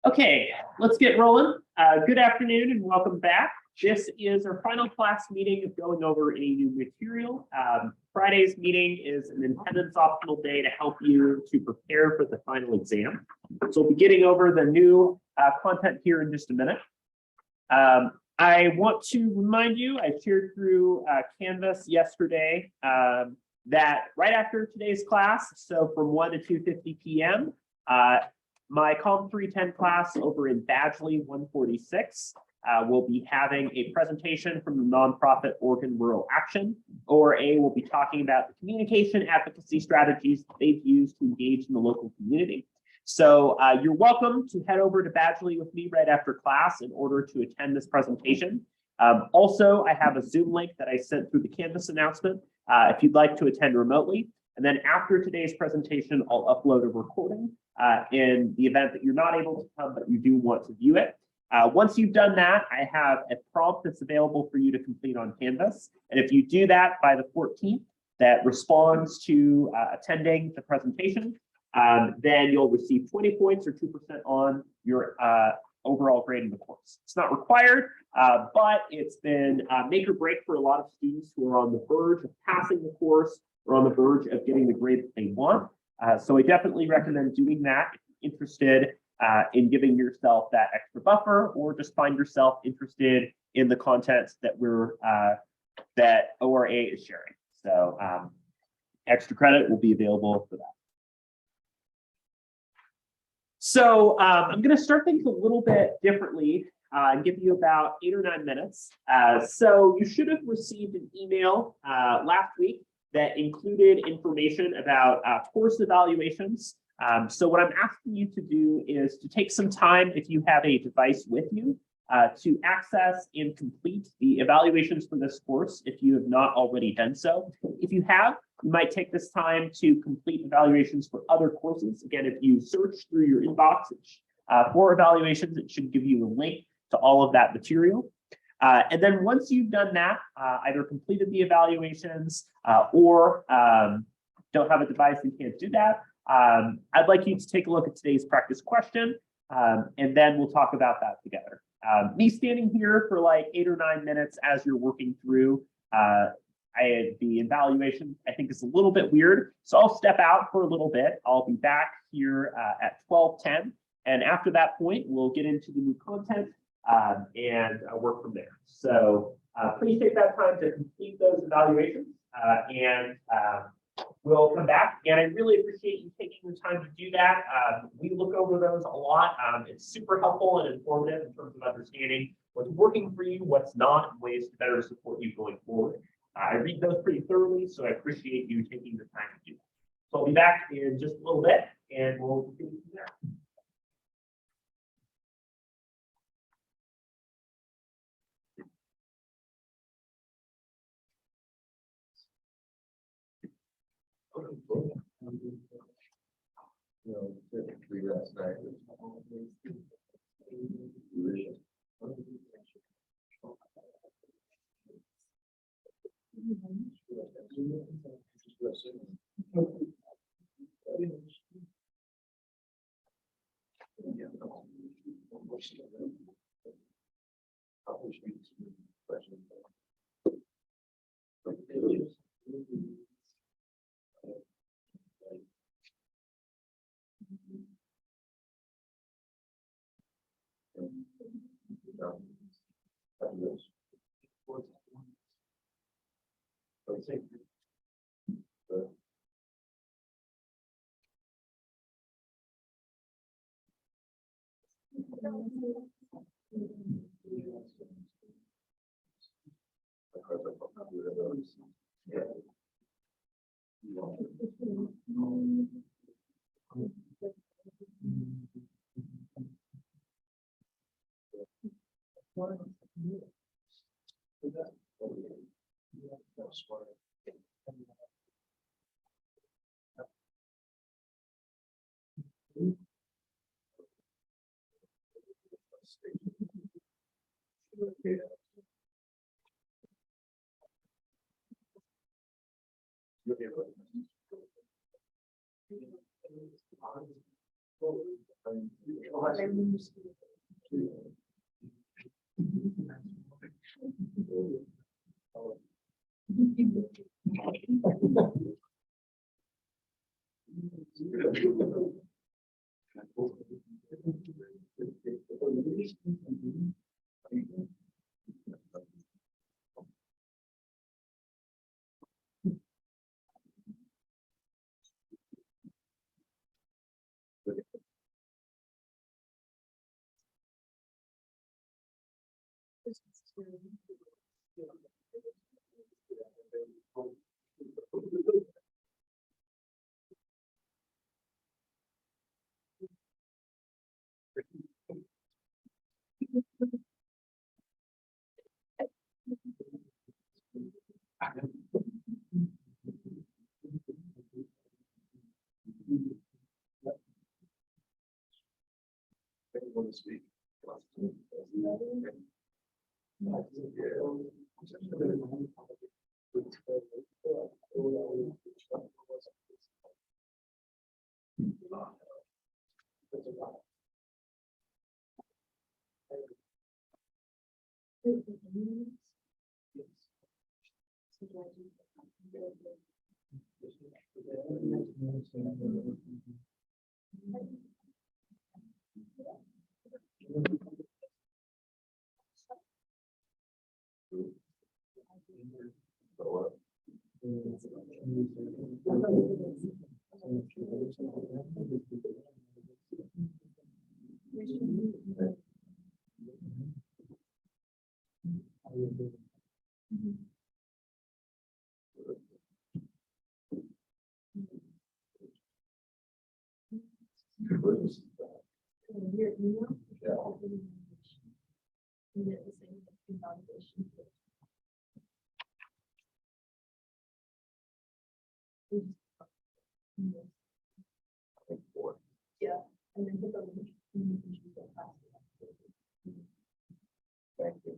Okay, let's get rolling. Good afternoon and welcome back. This is our final class meeting of going over any new material. Friday's meeting is an attendance optional day to help you to prepare for the final exam. So we'll be getting over the new content here in just a minute. I want to remind you, I shared through Canvas yesterday that right after today's class, so from 1 to 2:50 p.m., my Column 310 class over in Badgley 146 will be having a presentation from the nonprofit Oregon Rural Action. ORA will be talking about the communication advocacy strategies that they've used to engage in the local community. So you're welcome to head over to Badgley with me right after class in order to attend this presentation. Also, I have a Zoom link that I sent through the Canvas announcement if you'd like to attend remotely. And then after today's presentation, I'll upload a recording in the event that you're not able to come, but you do want to view it. Once you've done that, I have a prompt that's available for you to complete on Canvas. And if you do that by the 14th, that responds to attending the presentation, then you'll receive 20 points or 2% on your overall grade in the course. It's not required, but it's been make or break for a lot of students who are on the verge of passing the course or on the verge of getting the grade that they want. So I definitely recommend doing that if you're interested in giving yourself that extra buffer, or just find yourself interested in the content that that ORA is sharing. So extra credit will be available for that. So I'm going to start things a little bit differently and give you about 8 or 9 minutes. So you should have received an email last week that included information about course evaluations. So what I'm asking you to do is to take some time, if you have a device with you, to access and complete the evaluations for this course if you have not already done so. If you have, you might take this time to complete evaluations for other courses. Again, if you search through your inbox for evaluations, it should give you a link to all of that material. And then once you've done that, either completed the evaluations or don't have a device and can't do that, I'd like you to take a look at today's practice question, and then we'll talk about that together. Me standing here for like 8 or 9 minutes as you're working through the evaluation, I think is a little bit weird. So I'll step out for a little bit. I'll be back here at 12:10. And after that point, we'll get into the new content and work from there. So please take that time to complete those evaluations and we'll come back. And I really appreciate you taking the time to do that. We look over those a lot. It's super helpful and informative in terms of understanding what's working for you, what's not, and ways to better support you going forward. I read those pretty thoroughly, so I appreciate you taking the time to do that. So I'll be back in just a little bit and we'll continue from there. Want to speak? Yeah, and then put the communications that pass. Thank you.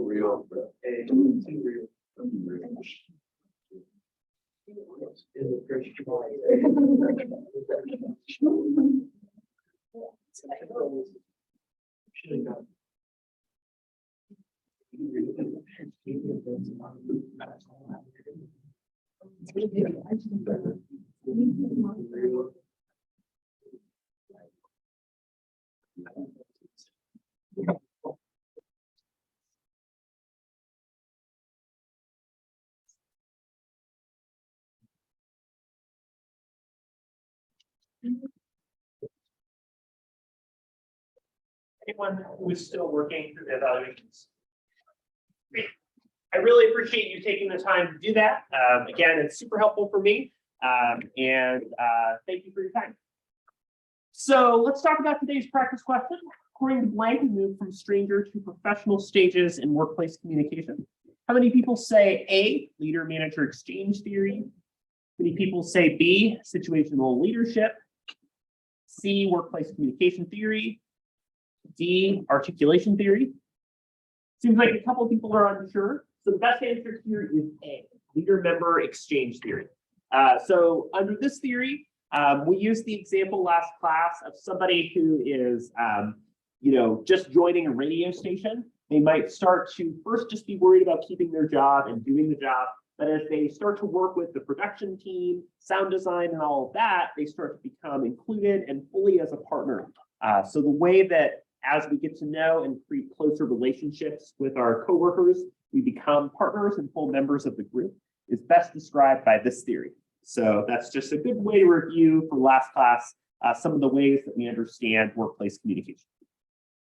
Real. Anyone who is still working through the evaluations? Great. I really appreciate you taking the time to do that. Again, it's super helpful for me. Thank you for your time. So let's talk about today's practice question. According to blank, we move from stranger to professional stages in workplace communication. How many people say A, leader-manager exchange theory? How many people say B, situational leadership? C, workplace communication theory? D, articulation theory? Seems like a couple of people are unsure. So the best answer here is A, leader-member exchange theory. So under this theory, we used the example last class of somebody who is, just joining a radio station. They might start to first just be worried about keeping their job and doing the job. But as they start to work with the production team, sound design, and all of that, they start to become included and fully as a partner. So the way that as we get to know and create closer relationships with our coworkers, we become partners and full members of the group is best described by this theory. So that's just a good way to review from last class some of the ways that we understand workplace communication.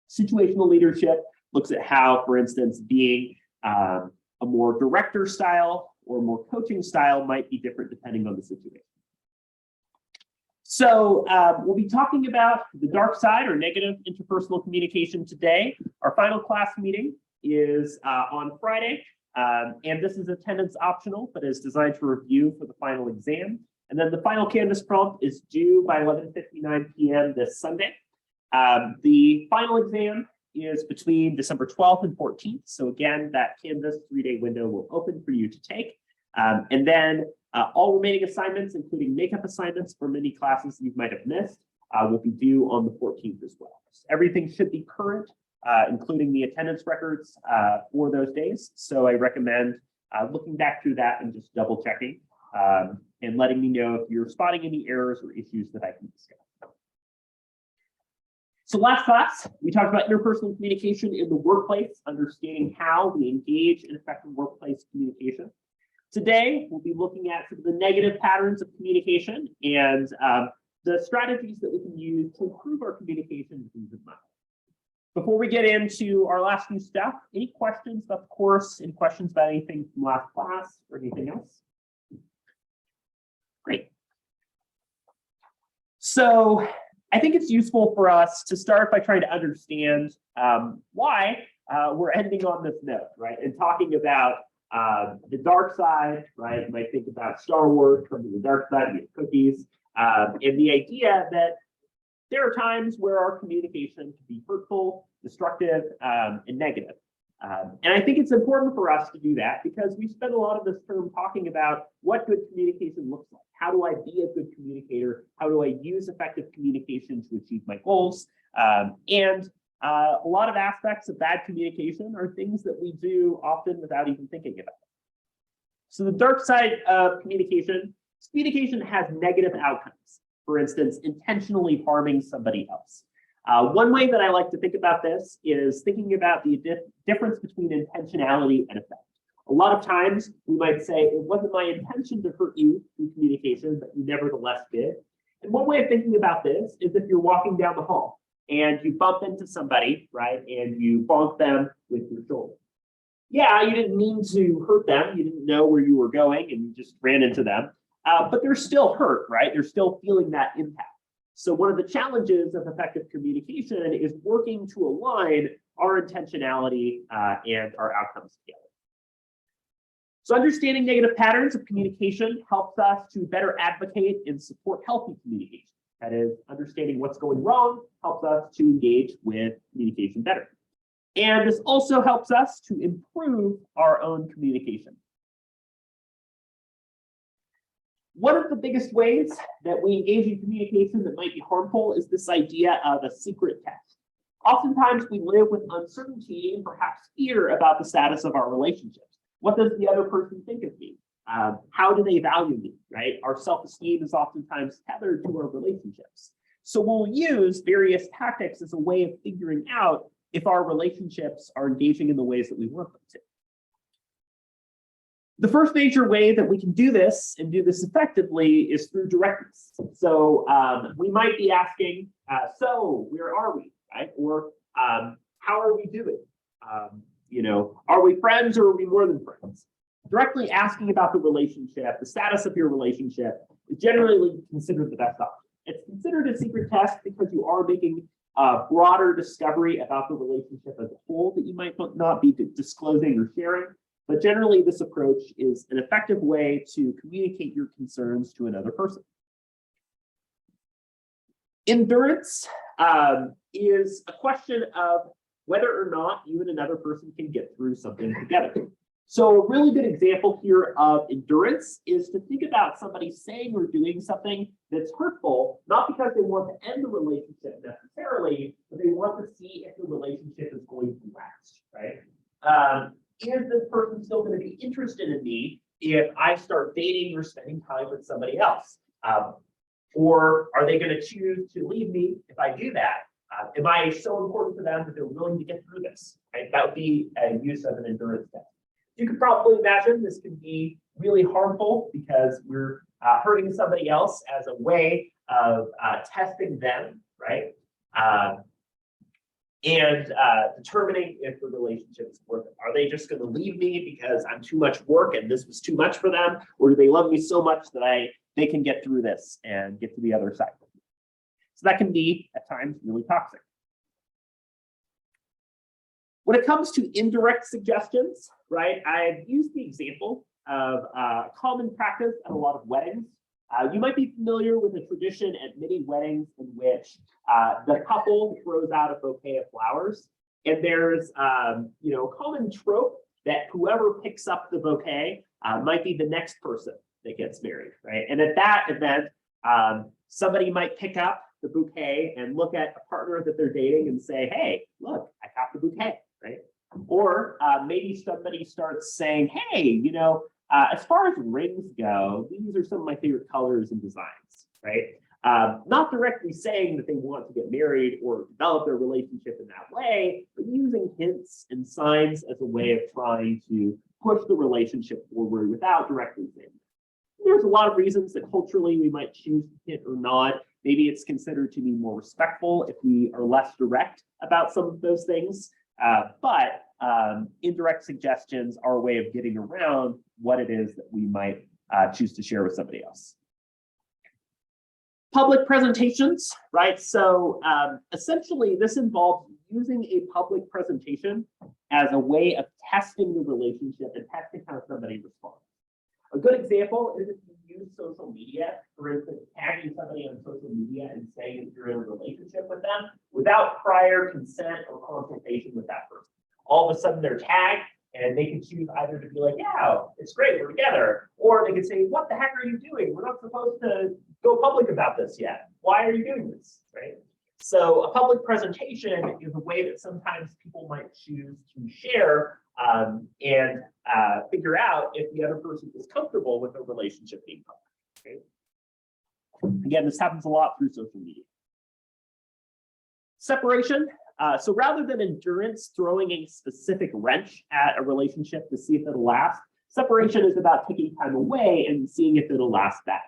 Situational leadership looks at how, for instance, being a more director style or more coaching style might be different depending on the situation. So we'll be talking about the dark side or negative interpersonal communication today. Our final class meeting is on Friday, and this is attendance optional, but is designed to review for the final exam. And then the final Canvas prompt is due by 11:59 p.m. this Sunday. The final exam is between December 12th and 14th. So again, that Canvas 3-day window will open for you to take. And then all remaining assignments, including makeup assignments for many classes you might have missed, will be due on the 14th as well. So everything should be current, including the attendance records for those days. So I recommend looking back through that and just double checking and letting me know if you're spotting any errors or issues that I can discuss. So last class, we talked about interpersonal communication in the workplace, understanding how we engage in effective workplace communication. Today, we'll be looking at some of the negative patterns of communication and the strategies that we can use to improve our communication with things in mind. Before we get into our last few steps, any questions about the course, any questions about anything from last class or anything else? Great. So I think it's useful for us to start by trying to understand why we're ending on this note, right? And talking about the dark side, right? You might think about Star Wars, from the dark side, you get cookies, and the idea that there are times where our communication can be hurtful, destructive, and negative. And I think it's important for us to do that because we spend a lot of this term talking about what good communication looks like. How do I be a good communicator? How do I use effective communication to achieve my goals? And a lot of aspects of bad communication are things that we do often without even thinking about it. So the dark side of communication has negative outcomes. For instance, intentionally harming somebody else. One way that I like to think about this is thinking about the difference between intentionality and effect. A lot of times we might say, it wasn't my intention to hurt you through communication, but you nevertheless did. And one way of thinking about this is if you're walking down the hall and you bump into somebody, right, and you bonk them with your shoulder. Yeah, you didn't mean to hurt them. You didn't know where you were going and you just ran into them. But they're still hurt, right? They're still feeling that impact. So one of the challenges of effective communication is working to align our intentionality and our outcomes together. So understanding negative patterns of communication helps us to better advocate and support healthy communication. That is, understanding what's going wrong helps us to engage with communication better. And this also helps us to improve our own communication. One of the biggest ways that we engage in communication that might be harmful is this idea of a secret text. Oftentimes we live with uncertainty and perhaps fear about the status of our relationships. What does the other person think of me? How do they value me, right? Our self-esteem is oftentimes tethered to our relationships. So we'll use various tactics as a way of figuring out if our relationships are engaging in the ways that we want them to. The first major way that we can do this and do this effectively is through directness. So we might be asking, so where are we, right? Or how are we doing? Are we friends or are we more than friends? Directly asking about the relationship, the status of your relationship, is generally considered the best option. It's considered a secret test because you are making a broader discovery about the relationship as a whole that you might not be disclosing or sharing. But generally, this approach is an effective way to communicate your concerns to another person. Endurance is a question of whether or not you and another person can get through something together. So a really good example here of endurance is to think about somebody saying or doing something that's hurtful, not because they want to end the relationship necessarily, but they want to see if the relationship is going to last, right? Is this person still going to be interested in me if I start dating or spending time with somebody else? Or are they going to choose to leave me if I do that? Am I so important to them that they're willing to get through this? Right? That would be a use of an endurance test. You could probably imagine this can be really harmful because we're hurting somebody else as a way of testing them, right? And determining if the relationship is worth it. Are they just going to leave me because I'm too much work and this was too much for them? Or do they love me so much that they can get through this and get to the other side? So that can be, at times, really toxic. When it comes to indirect suggestions, right, I've used the example of common practice at a lot of weddings. You might be familiar with a tradition at many weddings in which the couple throws out a bouquet of flowers, and there's a common trope that whoever picks up the bouquet might be the next person that gets married, right? And at that event, somebody might pick up the bouquet and look at a partner that they're dating and say, "Hey, look, I got the bouquet," right? Or maybe somebody starts saying, "Hey, as far as rings go, these are some of my favorite colors and designs," right? Not directly saying that they want to get married or develop their relationship in that way, but using hints and signs as a way of trying to push the relationship forward without directly saying that. There's a lot of reasons that culturally we might choose to hint or not. Maybe it's considered to be more respectful if we are less direct about some of those things. But indirect suggestions are a way of getting around what it is that we might choose to share with somebody else. Public presentations, right? So essentially, this involves using a public presentation as a way of testing the relationship and testing how somebody responds. A good example is if you use social media, for instance, tagging somebody on social media and saying that you're in a relationship with them without prior consent or consultation with that person. All of a sudden they're tagged and they can choose either to be like, "Yeah, it's great, we're together," or they can say, "What the heck are you doing? We're not supposed to go public about this yet. Why are you doing this?" Right? So a public presentation is a way that sometimes people might choose to share and figure out if the other person is comfortable with the relationship being public. Okay? Again, this happens a lot through social media. Separation. So rather than endurance throwing a specific wrench at a relationship to see if it'll last, separation is about taking time away and seeing if it'll last back.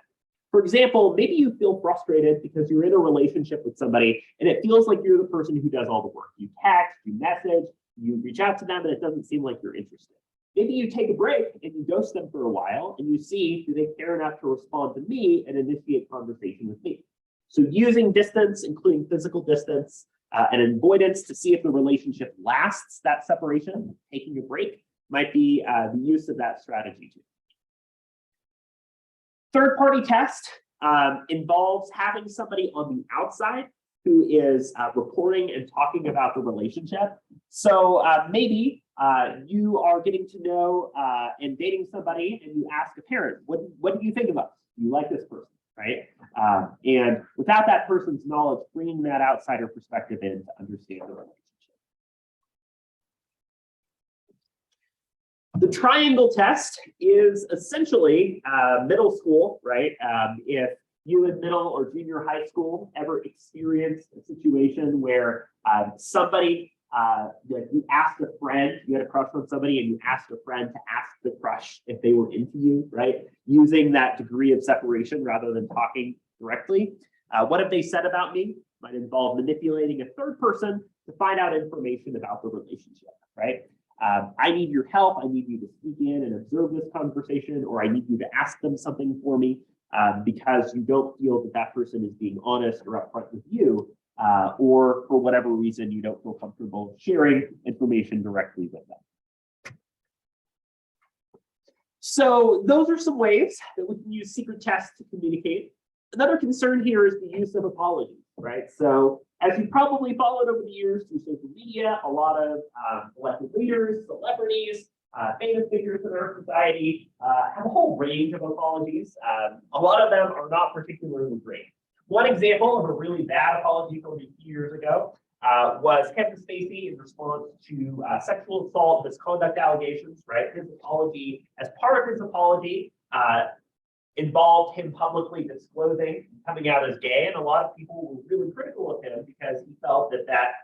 For example, maybe you feel frustrated because you're in a relationship with somebody and it feels like you're the person who does all the work. You text, you message, you reach out to them, and it doesn't seem like you're interested. Maybe you take a break and you ghost them for a while and you see, do they care enough to respond to me and initiate conversation with me? So using distance, including physical distance, and avoidance to see if the relationship lasts that separation, taking a break might be the use of that strategy too. Third-party test involves having somebody on the outside who is reporting and talking about the relationship. So maybe you are getting to know and dating somebody and you ask a parent, what do you think of us? Do you like this person, right? And without that person's knowledge, bringing that outsider perspective in to understand the relationship. The triangle test is essentially middle school, right? If you in middle or junior high school ever experienced a situation where somebody, you asked a friend, you had a crush on somebody and you asked a friend to ask the crush if they were into you, right? Using that degree of separation rather than talking directly. What have they said about me? Might involve manipulating a third person to find out information about the relationship, right? I need your help. I need you to speak in and observe this conversation, or I need you to ask them something for me because you don't feel that that person is being honest or upfront with you, or for whatever reason, you don't feel comfortable sharing information directly with them. So those are some ways that we can use secret tests to communicate. Another concern here is the use of apologies, right? So as you probably followed over the years through social media, a lot of elected leaders, celebrities, famous figures in our society have a whole range of apologies. A lot of them are not particularly great. One example of a really bad apology from a few years ago was Kevin Spacey in response to sexual assault misconduct allegations, right? His apology, as part of his apology, involved him publicly disclosing coming out as gay, and a lot of people were really critical of him because he felt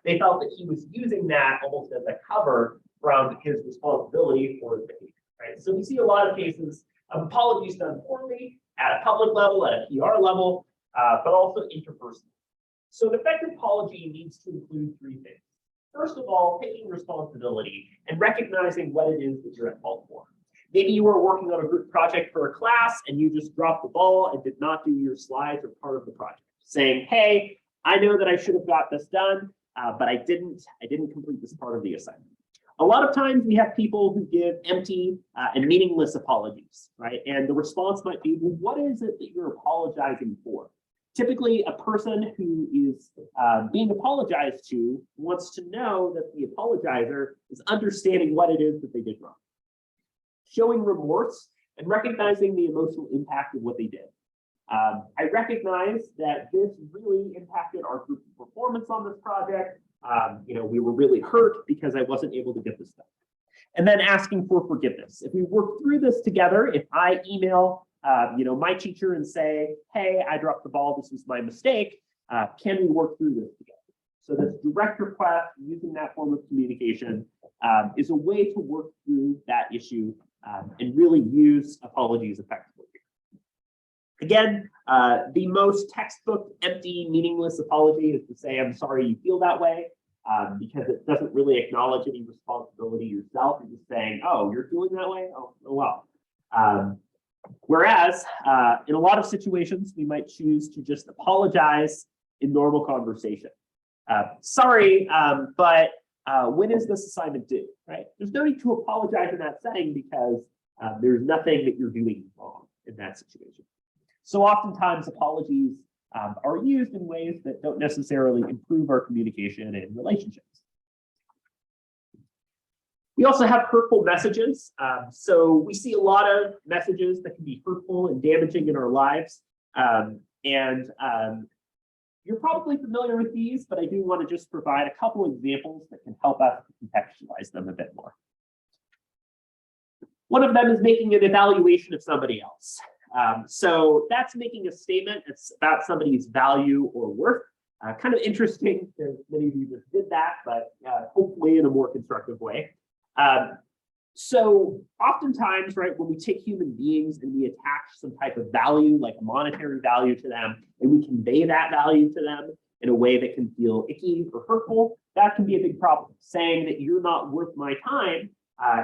they felt that he was using that almost as a cover from his responsibility for his behavior, right? So we see a lot of cases of apologies done poorly at a public level, at a PR level, but also interpersonal. So an effective apology needs to include three things. First of all, taking responsibility and recognizing what it is that you're at fault for. Maybe you were working on a group project for a class and you just dropped the ball and did not do your slides or part of the project. Saying, hey, I know that I should have got this done, but I didn't complete this part of the assignment. A lot of times we have people who give empty and meaningless apologies, right? And the response might be, well, what is it that you're apologizing for? Typically, a person who is being apologized to wants to know that the apologizer is understanding what it is that they did wrong. Showing remorse and recognizing the emotional impact of what they did. I recognize that this really impacted our group performance on this project. We were really hurt because I wasn't able to get this done. And then asking for forgiveness. If we work through this together, if I email my teacher and say, hey, I dropped the ball, this was my mistake, can we work through this together? So this direct request, using that form of communication, is a way to work through that issue and really use apologies effectively. Again, the most textbook, empty, meaningless apology is to say, I'm sorry you feel that way, because it doesn't really acknowledge any responsibility yourself. You're just saying, oh, you're feeling that way? Oh well. Whereas, in a lot of situations, we might choose to just apologize in normal conversation. Sorry, but when is this assignment due, right? There's no need to apologize in that setting because there's nothing that you're doing wrong in that situation. So oftentimes apologies are used in ways that don't necessarily improve our communication and relationships. We also have hurtful messages. So we see a lot of messages that can be hurtful and damaging in our lives. You're probably familiar with these, but I do want to just provide a couple examples that can help us contextualize them a bit more. One of them is making an evaluation of somebody else. So that's making a statement that's about somebody's value or worth. Kind of interesting because many of you just did that, but hopefully in a more constructive way. So oftentimes, right, when we take human beings and we attach some type of value, like a monetary value to them, and we convey that value to them in a way that can feel icky or hurtful, that can be a big problem. Saying that you're not worth my time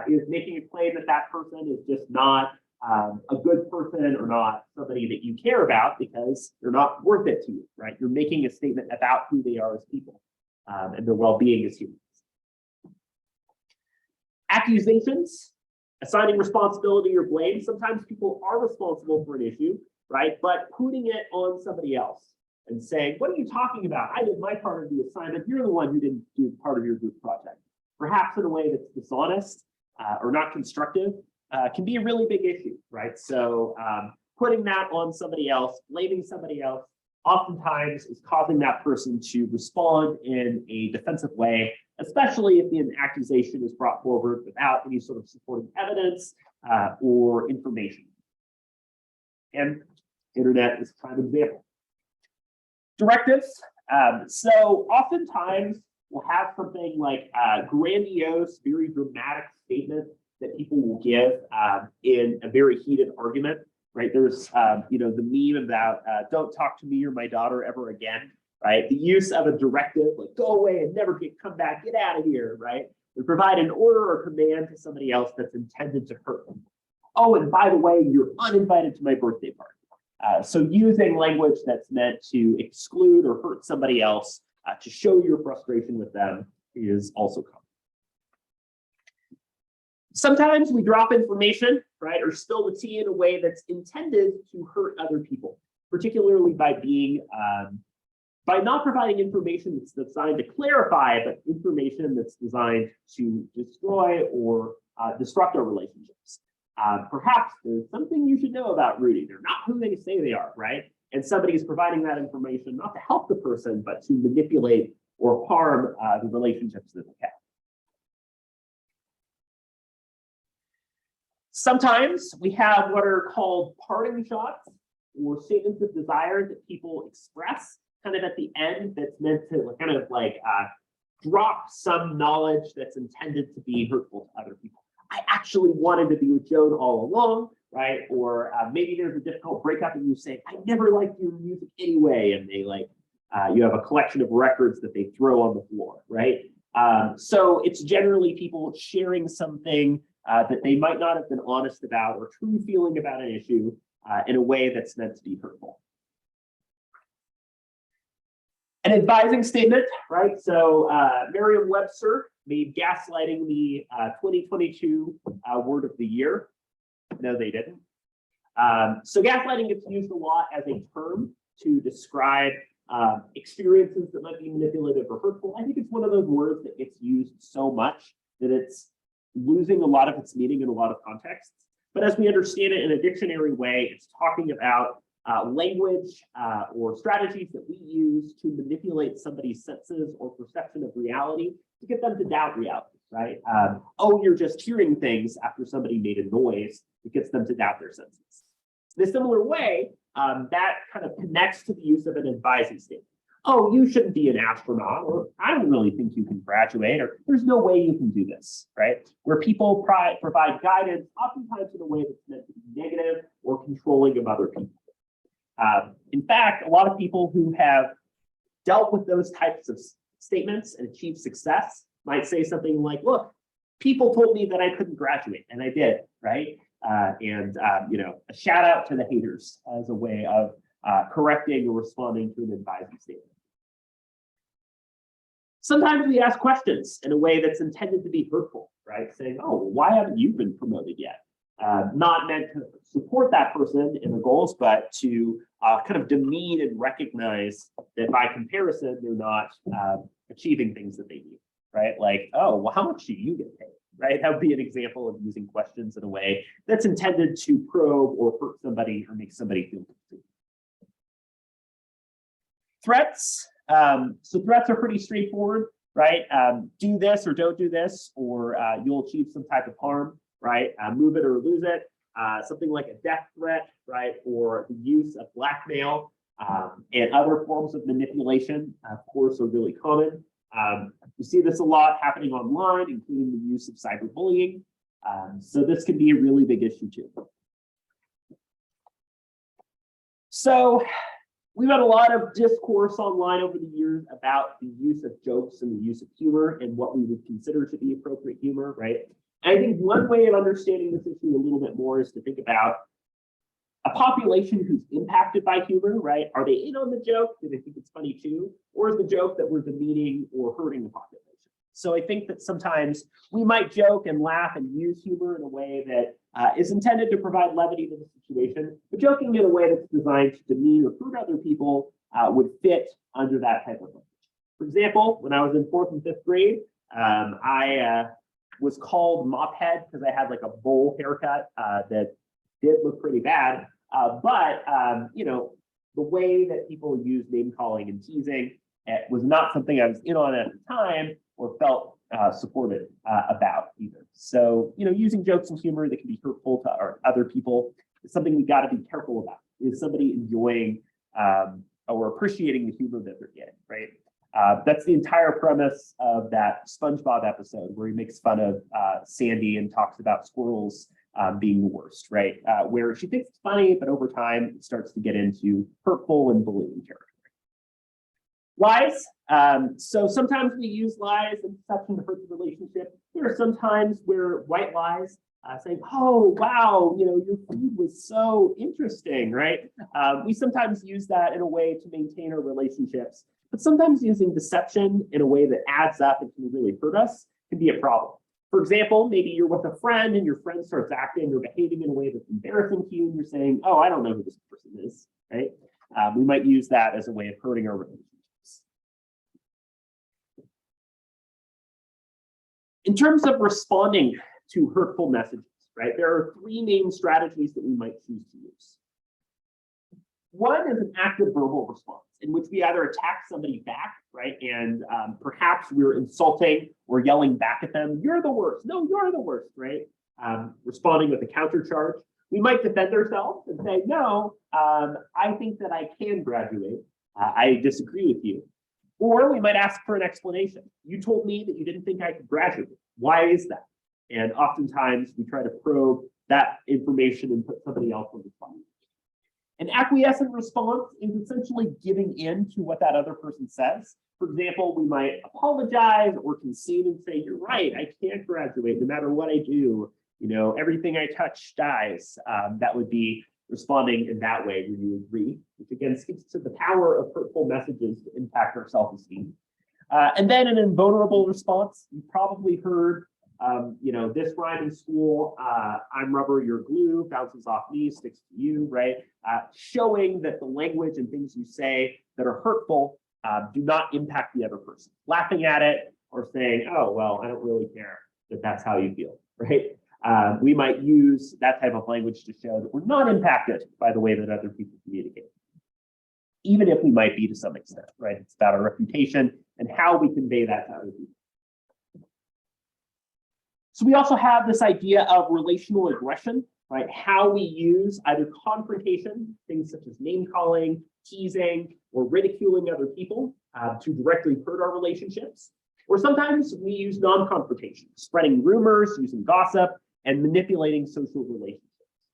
is making a claim that that person is just not a good person or not somebody that you care about because they're not worth it to you, right? You're making a statement about who they are as people and their well-being as humans. Accusations, assigning responsibility or blame. Sometimes people are responsible for an issue, right? But putting it on somebody else and saying, what are you talking about? I did my part of the assignment. You're the one who didn't do part of your group project. Perhaps in a way that's dishonest or not constructive, can be a really big issue, right? So putting that on somebody else, blaming somebody else, oftentimes is causing that person to respond in a defensive way, especially if the accusation is brought forward without any sort of supporting evidence or information. And internet is a prime example. Directives. So oftentimes we'll have something like a grandiose, very dramatic statement that people will give in a very heated argument, right? There's, the meme about don't talk to me or my daughter ever again, right? The use of a directive, like go away and never come back, get out of here, right? We provide an order or command to somebody else that's intended to hurt them. Oh, and by the way, you're uninvited to my birthday party. So using language that's meant to exclude or hurt somebody else to show your frustration with them is also common. Sometimes we drop information, right, or spill the tea in a way that's intended to hurt other people, particularly by not providing information that's designed to clarify, but information that's designed to destroy or disrupt our relationships. Perhaps there's something you should know about Rudy. They're not who they say they are, right? And somebody is providing that information not to help the person, but to manipulate or harm the relationships that they have. Sometimes we have what are called parting shots or statements of desire that people express kind of at the end that's meant to kind of like drop some knowledge that's intended to be hurtful to other people. I actually wanted to be with Joan all along, right? Or maybe there's a difficult breakup and you say, I never liked your music anyway. And they you have a collection of records that they throw on the floor, right? So it's generally people sharing something that they might not have been honest about or true feeling about an issue in a way that's meant to be hurtful. An advising statement, right? So Merriam-Webster made gaslighting the 2022 word of the year. No, they didn't. So gaslighting gets used a lot as a term to describe experiences that might be manipulative or hurtful. I think it's one of those words that gets used so much that it's losing a lot of its meaning in a lot of contexts. But as we understand it in a dictionary way, it's talking about language or strategies that we use to manipulate somebody's senses or perception of reality to get them to doubt reality, right? Oh, you're just hearing things after somebody made a noise. It gets them to doubt their senses. In a similar way, that kind of connects to the use of an advising statement. Oh, you shouldn't be an astronaut, or I don't really think you can graduate, or there's no way you can do this, right? Where people provide guidance, oftentimes in a way that's meant to be negative or controlling of other people. In fact, a lot of people who have dealt with those types of statements and achieved success might say something like, look, people told me that I couldn't graduate, and I did, right? A shout out to the haters as a way of correcting or responding to an advising statement. Sometimes we ask questions in a way that's intended to be hurtful, right? Saying, oh, why haven't you been promoted yet? Not meant to support that person in their goals, but to kind of demean and recognize that by comparison, they're not achieving things that they need, right? Like, oh, well, how much do you get paid, right? That would be an example of using questions in a way that's intended to probe or hurt somebody or make somebody feel confused. Threats. So threats are pretty straightforward, right? Do this or don't do this, or you'll achieve some type of harm, right? Move it or lose it. Something like a death threat, right? Or the use of blackmail and other forms of manipulation, of course, are really common. We see this a lot happening online, including the use of cyberbullying. So this can be a really big issue too. So we've had a lot of discourse online over the years about the use of jokes and the use of humor and what we would consider to be appropriate humor, right? And I think one way of understanding this issue a little bit more is to think about a population who's impacted by humor, right? Are they in on the joke? Do they think it's funny too? Or is the joke that we're demeaning or hurting the population? So I think that sometimes we might joke and laugh and use humor in a way that is intended to provide levity to the situation, but joking in a way that's designed to demean or hurt other people would fit under that type of language. For example, when I was in 4th and 5th grade, I was called mop head because I had like a bowl haircut that did look pretty bad. You know, the way that people use name calling and teasing, it was not something I was in on at the time or felt supported about either. So, you know, using jokes and humor that can be hurtful to other people is something we got to be careful about. Is somebody enjoying or appreciating the humor that they're getting, right? That's the entire premise of that SpongeBob episode where he makes fun of Sandy and talks about squirrels being the worst, right? Where she thinks it's funny, but over time it starts to get into hurtful and bullying territory. Lies. So sometimes we use lies and deception to hurt the relationship. There are some times where white lies, saying, oh, wow, you know, your food was so interesting, right? We sometimes use that in a way to maintain our relationships, but sometimes using deception in a way that adds up and can really hurt us can be a problem. For example, maybe you're with a friend and your friend starts acting or behaving in a way that's embarrassing to you, and you're saying, oh, I don't know who this person is, right? We might use that as a way of hurting our relationships. In terms of responding to hurtful messages, right, there are three main strategies that we might choose to use. One is an active verbal response in which we either attack somebody back, right, and perhaps we're insulting or yelling back at them, you're the worst, no, you're the worst, right? Responding with a countercharge. We might defend ourselves and say, no, I think that I can graduate. I disagree with you. Or we might ask for an explanation. You told me that you didn't think I could graduate. Why is that? And oftentimes we try to probe that information and put somebody else on the spot. An acquiescent response is essentially giving in to what that other person says. For example, we might apologize or concede and say, you're right, I can't graduate no matter what I do. You know, everything I touch dies. That would be responding in that way where you agree, which again speaks to the power of hurtful messages to impact our self-esteem. And then an invulnerable response, you probably heard, you know, this rhyme in school, I'm rubber, you're glue, bounces off me, sticks to you, right? Showing that the language and things you say that are hurtful do not impact the other person. Laughing at it or saying, oh, well, I don't really care that that's how you feel, right? We might use that type of language to show that we're not impacted by the way that other people communicate, even if we might be to some extent, right? It's about our reputation and how we convey that to other people. So we also have this idea of relational aggression, right? How we use either confrontation, things such as name calling, teasing, or ridiculing other people to directly hurt our relationships. Or sometimes we use non-confrontation, spreading rumors, using gossip, and manipulating social relationships,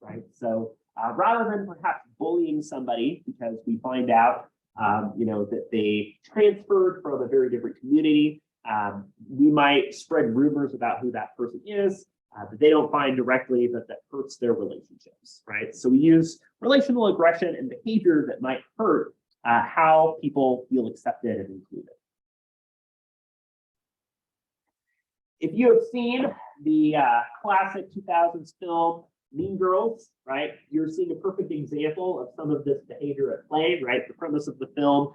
right? So rather than perhaps bullying somebody because we find out, you know, that they transferred from a very different community, we might spread rumors about who that person is that they don't find directly, that hurts their relationships, right? So we use relational aggression and behavior that might hurt how people feel accepted and included. If you have seen the classic 2000s film Mean Girls, right, you're seeing a perfect example of some of this behavior at play, right? The premise of the film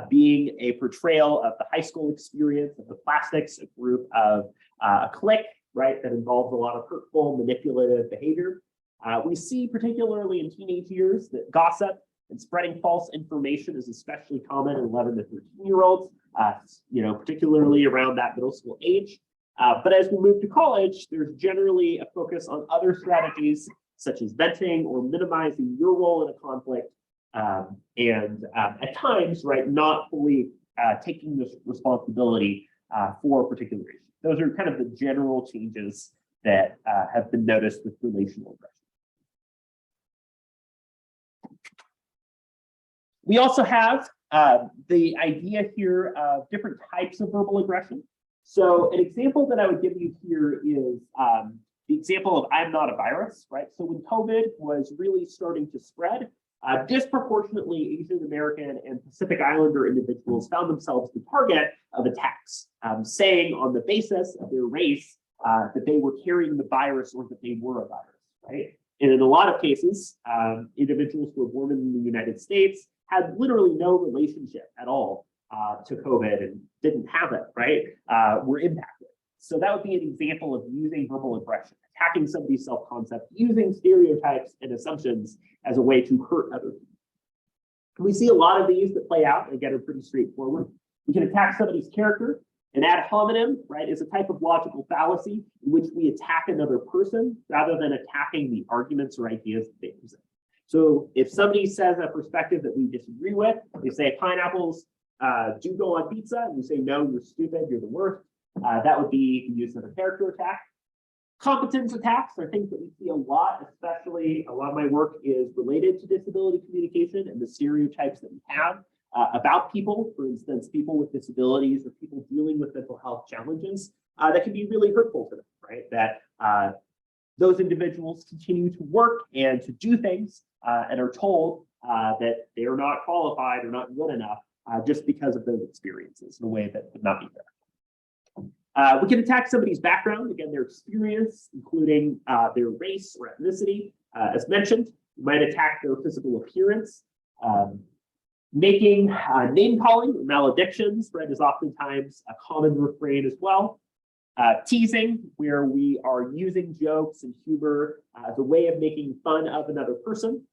being a portrayal of the high school experience of the Plastics, a group of a clique, right, that involves a lot of hurtful, manipulative behavior. We see particularly in teenage years that gossip and spreading false information is especially common in 11 to 13-year-olds, you know, particularly around that middle school age. But as we move to college, there's generally a focus on other strategies such as venting or minimizing your role in a conflict, and at times, right, not fully taking this responsibility for a particular issue. Those are kind of the general changes that have been noticed with relational aggression. We also have the idea here of different types of verbal aggression. So an example that I would give you here is the example of I'm not a virus, right? So when COVID was really starting to spread, disproportionately Asian American and Pacific Islander individuals found themselves the target of attacks, saying on the basis of their race that they were carrying the virus or that they were a virus, right? And in a lot of cases, individuals who were born in the United States had literally no relationship at all to COVID and didn't have it, right? Were impacted. So that would be an example of using verbal aggression, attacking somebody's self-concept, using stereotypes and assumptions as a way to hurt other people. We see a lot of these that play out, and again, are pretty straightforward. We can attack somebody's character. An ad hominem, right, is a type of logical fallacy in which we attack another person rather than attacking the arguments or ideas that they present. So if somebody says a perspective that we disagree with, they say pineapples do go on pizza, and we say, no, you're stupid, you're the worst. That would be the use of a character attack. Competence attacks are things that we see a lot, especially a lot of my work is related to disability communication and the stereotypes that we have about people, for instance, people with disabilities or people dealing with mental health challenges that can be really hurtful to them, right? That those individuals continue to work and to do things and are told that they are not qualified or not good enough just because of those experiences in a way that would not be fair. We can attack somebody's background, again, their experience, including their race or ethnicity. As mentioned, we might attack their physical appearance. Making name calling or maledictions, right, is oftentimes a common refrain as well. Teasing, where we are using jokes and humor as a way of making fun of another person.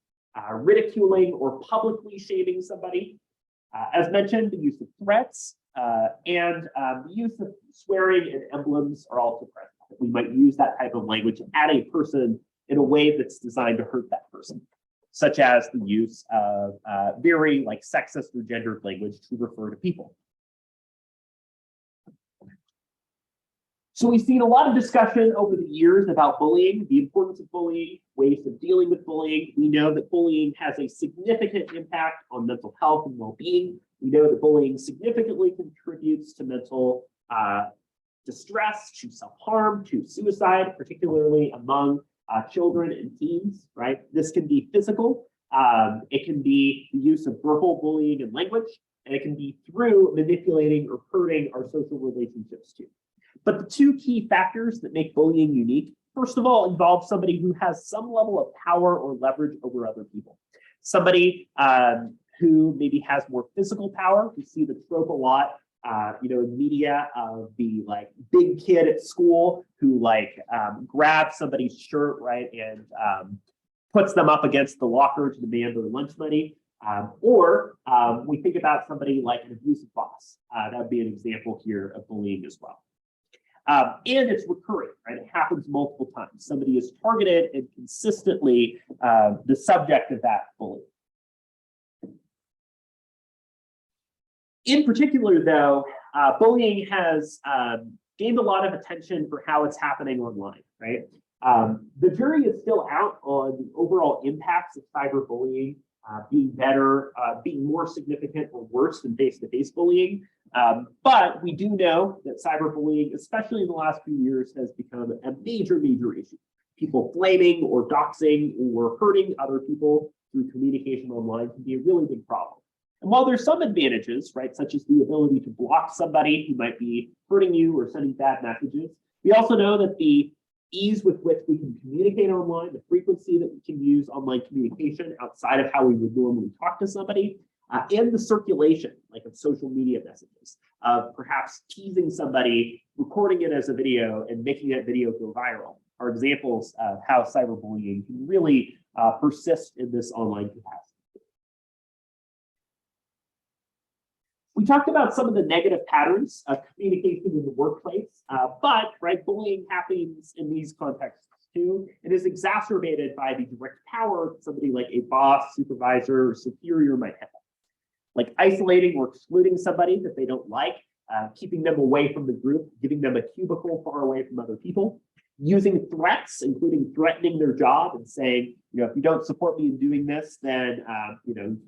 Ridiculing or publicly shaming somebody. As mentioned, the use of threats and the use of swearing and emblems are also present. We might use that type of language at a person in a way that's designed to hurt that person, such as the use of very sexist or gendered language to refer to people. So we've seen a lot of discussion over the years about bullying, the importance of bullying, ways of dealing with bullying. We know that bullying has a significant impact on mental health and well-being. We know that bullying significantly contributes to mental distress, to self-harm, to suicide, particularly among children and teens, right? This can be physical. It can be the use of verbal bullying and language, and it can be through manipulating or hurting our social relationships too. But the two key factors that make bullying unique, first of all, involve somebody who has some level of power or leverage over other people. Somebody who maybe has more physical power. We see the trope a lot, in media of the big kid at school who grabs somebody's shirt, right, and puts them up against the locker to demand their lunch money. Or we think about somebody like an abusive boss. That would be an example here of bullying as well. And it's recurring, right? It happens multiple times. Somebody is targeted and consistently the subject of that bullying. In particular, though, bullying has gained a lot of attention for how it's happening online, right? The jury is still out on the overall impacts of cyberbullying being better, being more significant or worse than face-to-face bullying. But we do know that cyberbullying, especially in the last few years, has become a major, major issue. People flaming or doxing or hurting other people through communication online can be a really big problem. And while there's some advantages, right, such as the ability to block somebody who might be hurting you or sending bad messages, we also know that the ease with which we can communicate online, the frequency that we can use online communication outside of how we would normally talk to somebody, and the circulation, of social media messages, of perhaps teasing somebody, recording it as a video, and making that video go viral, are examples of how cyberbullying can really persist in this online capacity. We talked about some of the negative patterns of communication in the workplace, but bullying happens in these contexts too. It is exacerbated by the direct power somebody like a boss, supervisor, or superior might have. Like isolating or excluding somebody that they don't like, keeping them away from the group, giving them a cubicle far away from other people, using threats, including threatening their job and saying, if you don't support me in doing this, then,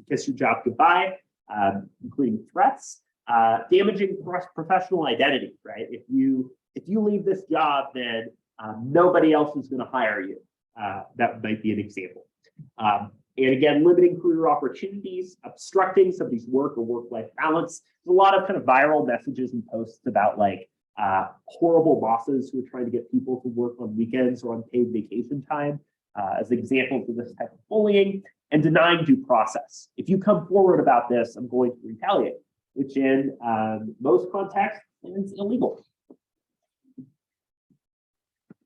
kiss your job goodbye. Including threats, damaging professional identity, right? If you leave this job, then nobody else is going to hire you. That might be an example. And again, limiting career opportunities, obstructing somebody's work or work-life balance. There's a lot of kind of viral messages and posts about horrible bosses who are trying to get people to work on weekends or unpaid vacation time as examples of this type of bullying. And denying due process. If you come forward about this, I'm going to retaliate, which in most contexts is illegal.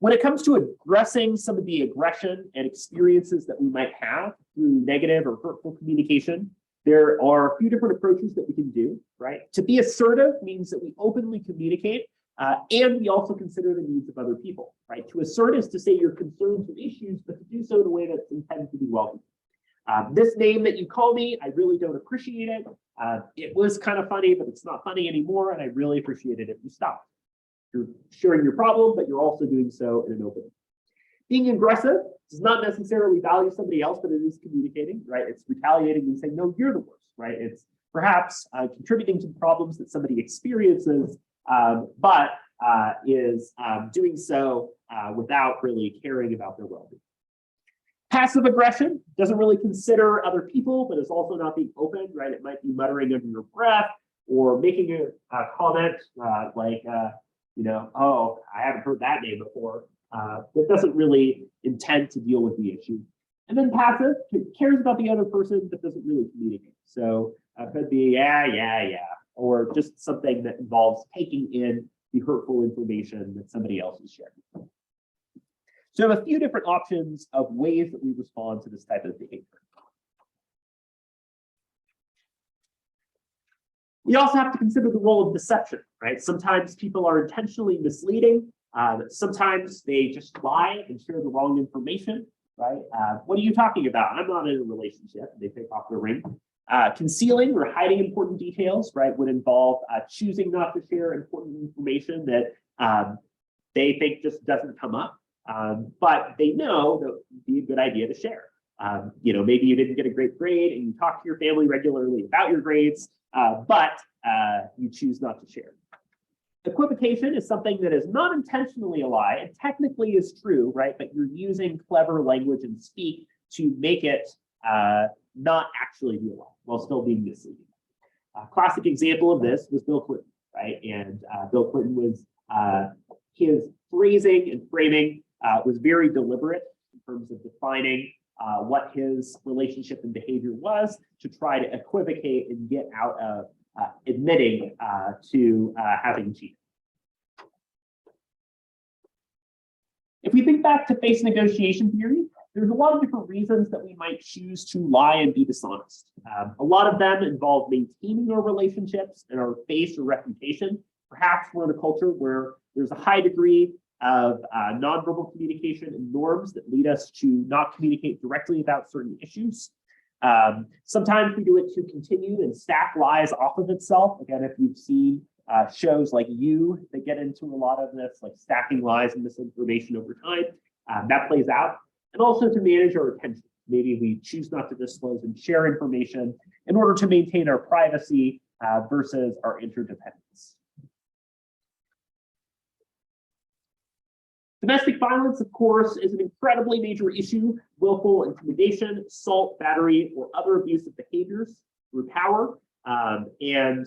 When it comes to addressing some of the aggression and experiences that we might have through negative or hurtful communication, there are a few different approaches that we can do, right? To be assertive means that we openly communicate and we also consider the needs of other people, right? To assert is to say your concerns or issues, but to do so in a way that's intended to be welcome. This name that you call me, I really don't appreciate it. It was kind of funny, but it's not funny anymore, and I really appreciate it if you stop. You're sharing your problem, but you're also doing so in an open way. Being aggressive does not necessarily value somebody else, but it is communicating, right? It's retaliating and saying, no, you're the worst, right? It's perhaps contributing to the problems that somebody experiences, but is doing so without really caring about their well-being. Passive aggression doesn't really consider other people, but is also not being open, right? It might be muttering under your breath or making a comment like, oh, I haven't heard that name before. That doesn't really intend to deal with the issue. And then passive cares about the other person, but doesn't really communicate. So it could be, yeah, or just something that involves taking in the hurtful information that somebody else is sharing. So I have a few different options of ways that we respond to this type of behavior. We also have to consider the role of deception, right? Sometimes people are intentionally misleading. Sometimes they just lie and share the wrong information, right? What are you talking about? I'm not in a relationship. They take off their ring. Concealing or hiding important details, right, would involve choosing not to share important information that they think just doesn't come up. But they know that would be a good idea to share. Maybe you didn't get a great grade and you talk to your family regularly about your grades, but you choose not to share. Equivocation is something that is not intentionally a lie. It technically is true, right? But you're using clever language and speak to make it not actually be a lie while still being misleading. A classic example of this was Bill Clinton, right? And Bill Clinton was, his phrasing and framing was very deliberate in terms of defining what his relationship and behavior was to try to equivocate and get out of admitting to having cheated. If we think back to face negotiation theory, there's a lot of different reasons that we might choose to lie and be dishonest. A lot of them involve maintaining our relationships and our face or reputation. Perhaps we're in a culture where there's a high degree of nonverbal communication and norms that lead us to not communicate directly about certain issues. Sometimes we do it to continue and stack lies off of itself. Again, if you've seen shows like You that get into a lot of this, like stacking lies and misinformation over time, that plays out. And also to manage our attention. Maybe we choose not to disclose and share information in order to maintain our privacy versus our interdependence. Domestic violence, of course, is an incredibly major issue. Willful intimidation, assault, battery, or other abusive behaviors through power and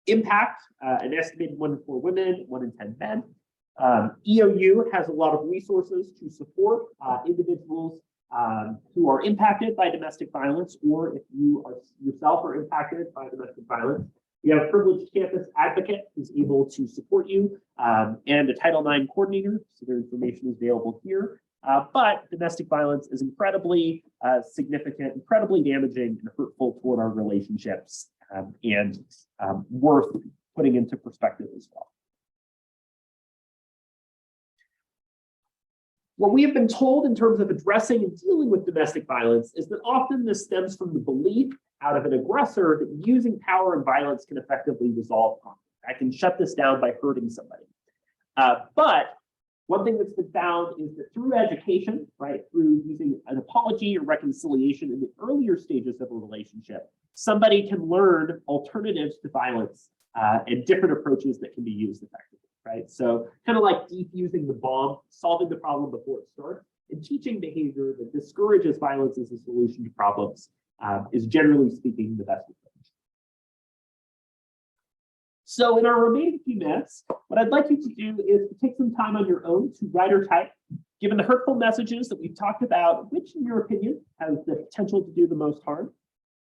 impact an estimated 1 in 4 women, 1 in 10 men. EOU has a lot of resources to support individuals who are impacted by domestic violence, or if you yourself are impacted by domestic violence. We have a privileged campus advocate who's able to support you and a Title IX coordinator, so their information is available here. But domestic violence is incredibly significant, incredibly damaging and hurtful toward our relationships and worth putting into perspective as well. What we have been told in terms of addressing and dealing with domestic violence is that often this stems from the belief out of an aggressor that using power and violence can effectively resolve conflict. I can shut this down by hurting somebody. But one thing that's been found is that through education, right, through using an apology or reconciliation in the earlier stages of a relationship, somebody can learn alternatives to violence and different approaches that can be used effectively. Right, so kind of like defusing the bomb, solving the problem before it starts, and teaching behavior that discourages violence as a solution to problems is generally speaking the best approach. So in our remaining few minutes, what I'd like you to do is to take some time on your own to write or type, given the hurtful messages that we've talked about, which in your opinion has the potential to do the most harm,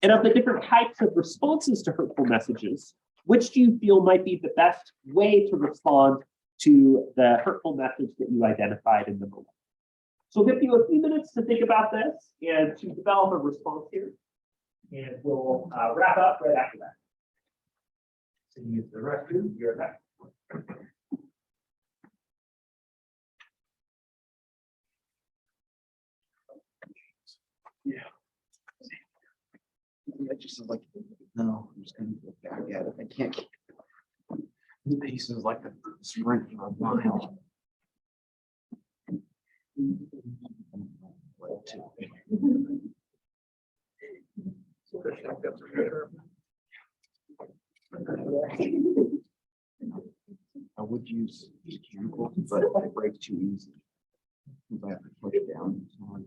and of the different types of responses to hurtful messages, which do you feel might be the best way to respond to the hurtful message that you identified in the moment. So we'll give you a few minutes to think about this and to develop a response here. And we'll wrap up right after that. So use the restroom, you're back. Yeah. I just like, no, I'm just gonna go back at it. I can't keep. The pace is like a sprint for a mile. I would use chemicals, but they break too easy. If I have to push it down, it's not like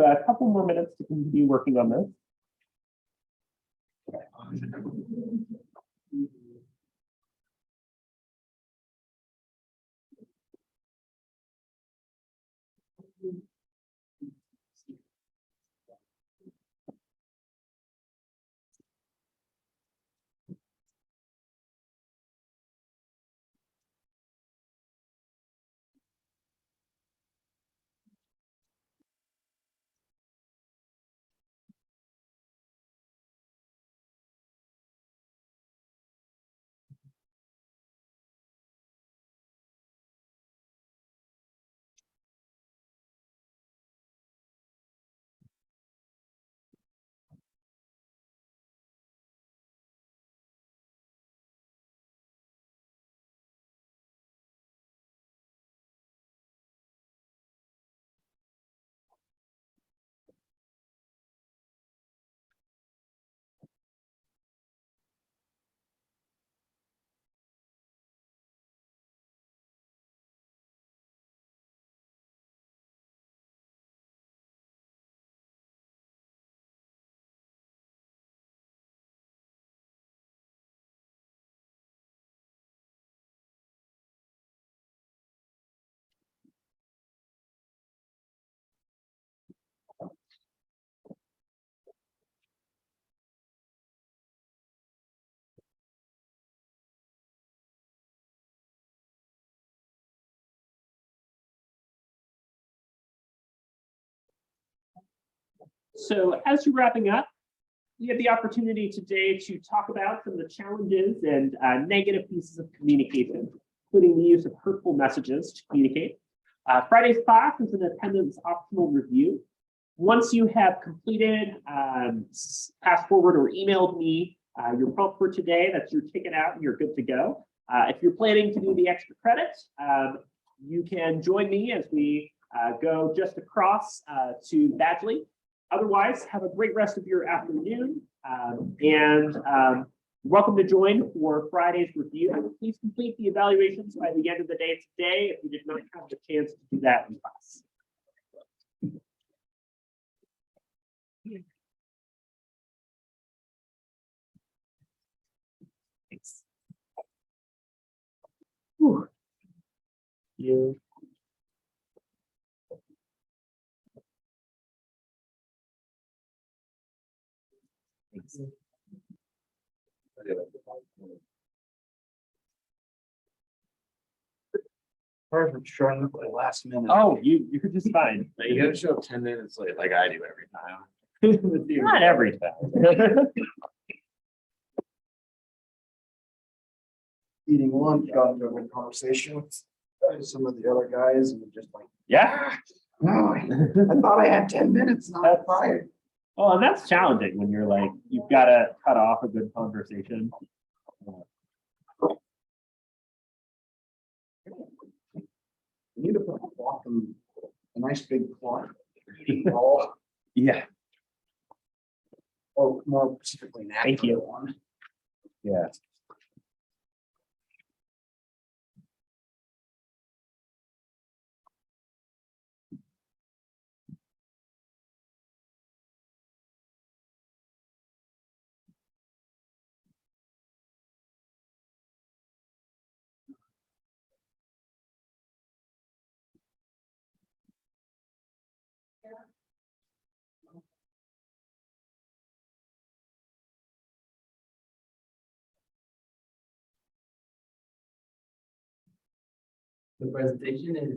A couple more minutes to continue working on this. So as you're wrapping up, we have the opportunity today to talk about some of the challenges and negative pieces of communication, including the use of hurtful messages to communicate. Friday's class is an attendance optional review. Once you have completed, pass forward or emailed me your prompt for today, that's your ticket out and you're good to go. If you're planning to do the extra credits, you can join me as we go just across to Badgley. Otherwise, have a great rest of your afternoon and welcome to join for Friday's review. Please complete the evaluations by the end of the day today if you did not have the chance to do that in class. Thanks. Whew. You. Thanks. Perfect, showing up at last minute. Oh, you're just fine. You gotta show up 10 minutes late like I do every time. Not every time. Eating lunch, got into a good conversation with some of the other guys and just like, Yeah. no, I thought I had 10 minutes, not 5. Oh, and that's challenging when you're like, you've got to cut off a good conversation. You need to put a clock in a nice big clock. All, Yeah. or more specifically, an Thank you. actual one. Yeah. The presentation is